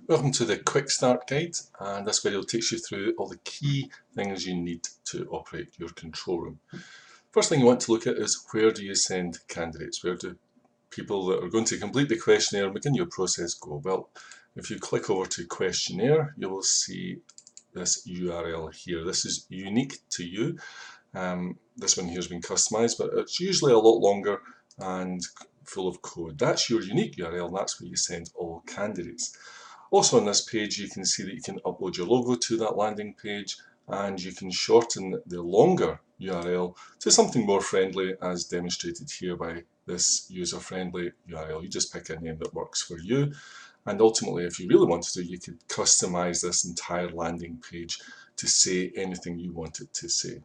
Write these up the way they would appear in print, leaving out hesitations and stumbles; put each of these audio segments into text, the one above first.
Welcome to the Quick Start Guide, and this video takes you through all the key things you need to operate your control room. First thing you want to look at is where do you send candidates? Where do people that are going to complete the questionnaire and begin your process go? Well, if you click over to questionnaire, you will see this URL here. This is unique to you. This one here has been customized, but it's usually a lot longer and full of code. That's your unique URL, and that's where you send all candidates. Also on this page you can see that you can upload your logo to that landing page, and you can shorten the longer URL to something more friendly as demonstrated here by this user-friendly URL. You just pick a name that works for you, and ultimately if you really wanted to, you could customize this entire landing page to say anything you want it to say.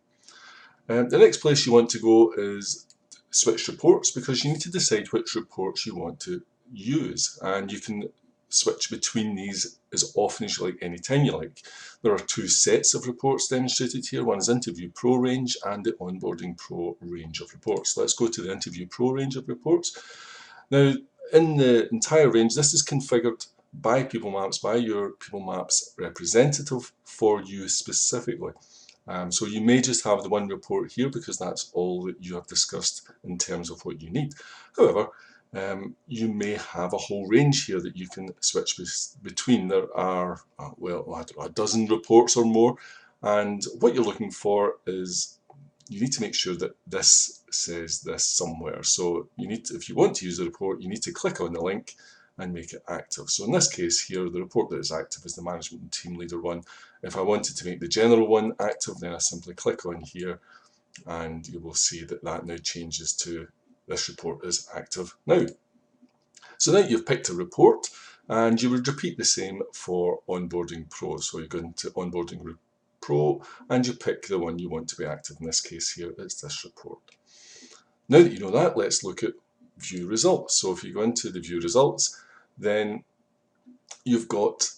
The next place you want to go is switch reports, because you need to decide which reports you want to use, and you can switch between these as often as you like, anytime you like. There are two sets of reports demonstrated here. One is Interview Pro range and the Onboarding Pro range of reports. Let's go to the Interview Pro range of reports. Now, in the entire range, this is configured by People Maps, by your People Maps representative for you specifically. So you may just have the one report here because that's all that you have discussed in terms of what you need. However, you may have a whole range here that you can switch between. There are, well, I don't know, a dozen reports or more, and what you're looking for is you need to make sure that this says this somewhere. So you need to, if you want to use the report, you need to click on the link and make it active. So in this case here, the report that is active is the management and team leader one. If I wanted to make the general one active, then I simply click on here, and you will see that that now changes to this report is active now. So now you've picked a report, and you would repeat the same for Onboarding Pro. So you go into Onboarding Pro and you pick the one you want to be active. In this case here, it's this report. Now that you know that, let's look at view results. So if you go into the view results, then you've got,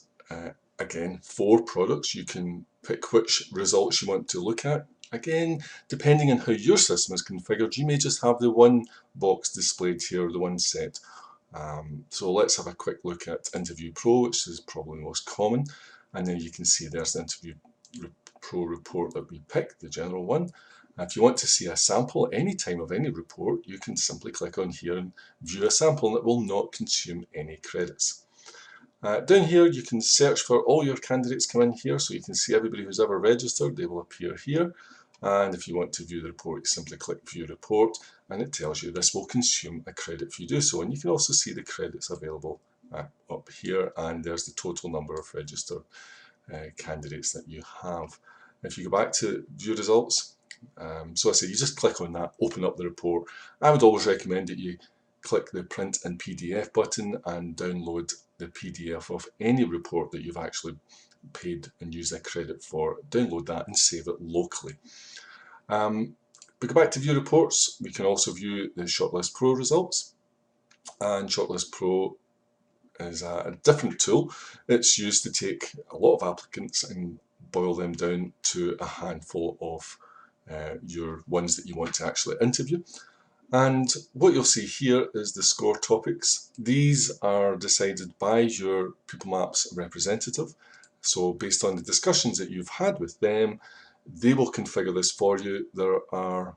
again, 4 products. You can pick which results you want to look at. Again, depending on how your system is configured, you may just have the one box displayed here, the one set. So let's have a quick look at Interview Pro, which is probably the most common. And then you can see there's the Interview Pro report that we picked, the general one. If you want to see a sample at any time of any report, you can simply click on here and view a sample, and it will not consume any credits. Down here you can search for all your candidates. Come in here so you can see everybody who's ever registered. They will appear here, and if you want to view the report, you simply click View Report, and it tells you this will consume a credit if you do so. And you can also see the credits available up here, and there's the total number of registered candidates that you have. If you go back to View Results, so I say you just click on that, open up the report. I would always recommend that you click the Print and PDF button and download the PDF of any report that you've actually paid and used a credit for. Download that and save it locally. We go back to View Reports. We can also view the Shortlist Pro results, and Shortlist Pro is a different tool. It's used to take a lot of applicants and boil them down to a handful of your ones that you want to actually interview. And what you'll see here is the score topics. These are decided by your People Maps representative. So based on the discussions that you've had with them, they will configure this for you. There are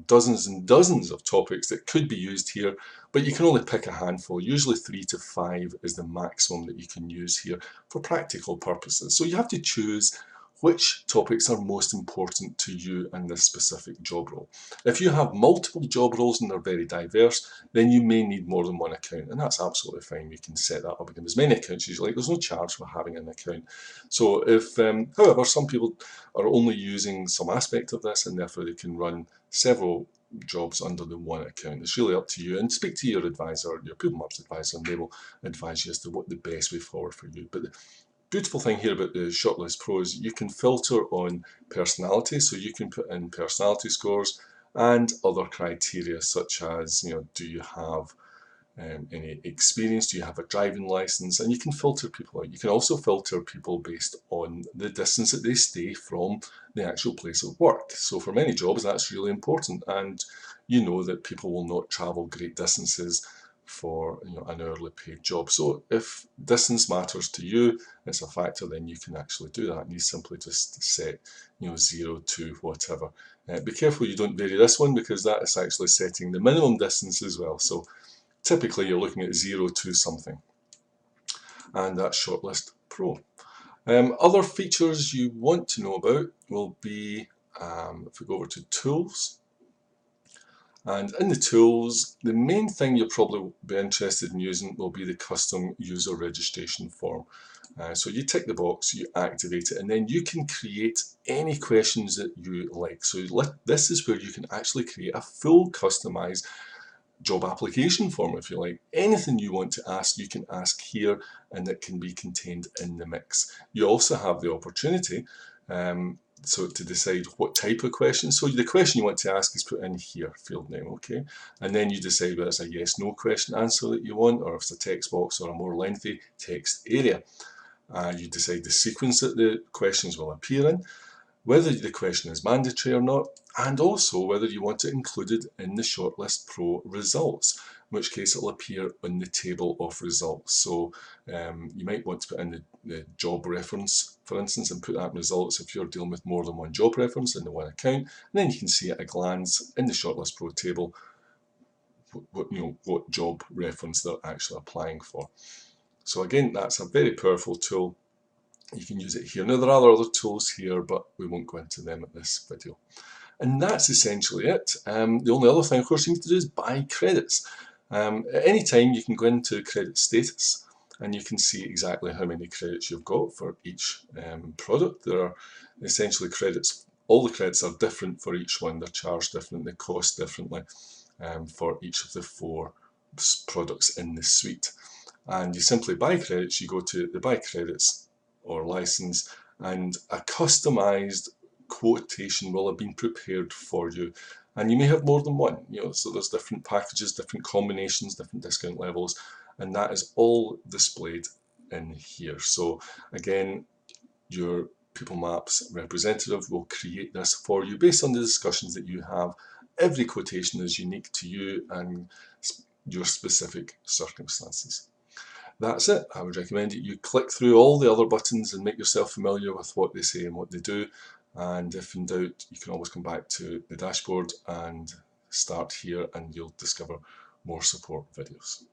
dozens and dozens of topics that could be used here, but you can only pick a handful. Usually 3 to 5 is the maximum that you can use here for practical purposes. So you have to choose which topics are most important to you in this specific job role. If you have multiple job roles and they're very diverse, then you may need more than one account, and that's absolutely fine. You can set that up with as many accounts as you like. There's no charge for having an account. So if, however, some people are only using some aspect of this, and therefore they can run several jobs under the one account. It's really up to you, and speak to your advisor, your People Maps advisor, and they will advise you as to what the best way forward for you. But the beautiful thing here about the Shortlist Pro is you can filter on personality, so you can put in personality scores and other criteria such as, do you have any experience, do you have a driving license, and you can filter people out. You can also filter people based on the distance that they stay from the actual place of work. So for many jobs that's really important, and you know that people will not travel great distances for an hourly paid job. So if distance matters to you, it's a factor, then you can actually do that, and you simply just set 0 to whatever. Be careful you don't vary this one, because that is actually setting the minimum distance as well. So typically you're looking at 0 to something, and that's Shortlist Pro. Other features you want to know about will be, if we go over to Tools, and in the tools, the main thing you'll probably be interested in using will be the custom user registration form. So you tick the box, you activate it, and then you can create any questions that you like. So this is where you can actually create a full customized job application form, if you like. Anything you want to ask, you can ask here, and it can be contained in the mix. You also have the opportunity to decide what type of question. So the question you want to ask is put in here, field name, okay? And then you decide whether it's a yes, no question answer that you want, or if it's a text box or a more lengthy text area. You decide the sequence that the questions will appear in, whether the question is mandatory or not, and also whether you want it included in the Shortlist Pro results, in which case it'll appear in the table of results. So you might want to put in the job reference, for instance, and put that in results if you're dealing with more than one job reference in the one account, and then you can see at a glance in the Shortlist Pro table what job reference they're actually applying for. So again, that's a very powerful tool. You can use it here. Now there are other tools here, but we won't go into them at this video. And that's essentially it. The only other thing, of course, you need to do is buy credits. At any time, you can go into credit status, and you can see exactly how many credits you've got for each product. There are essentially credits. All the credits are different for each one. They're charged differently, they cost differently for each of the 4 products in the suite. And you simply buy credits. You go to the buy credits or license, and a customized quotation will have been prepared for you, and you may have more than one, so there's different packages, different combinations, different discount levels, and that is all displayed in here. So again, your People Maps representative will create this for you based on the discussions that you have. Every quotation is unique to you and your specific circumstances. That's it. I would recommend that you click through all the other buttons and make yourself familiar with what they say and what they do. And if in doubt, you can always come back to the dashboard and start here, and you'll discover more support videos.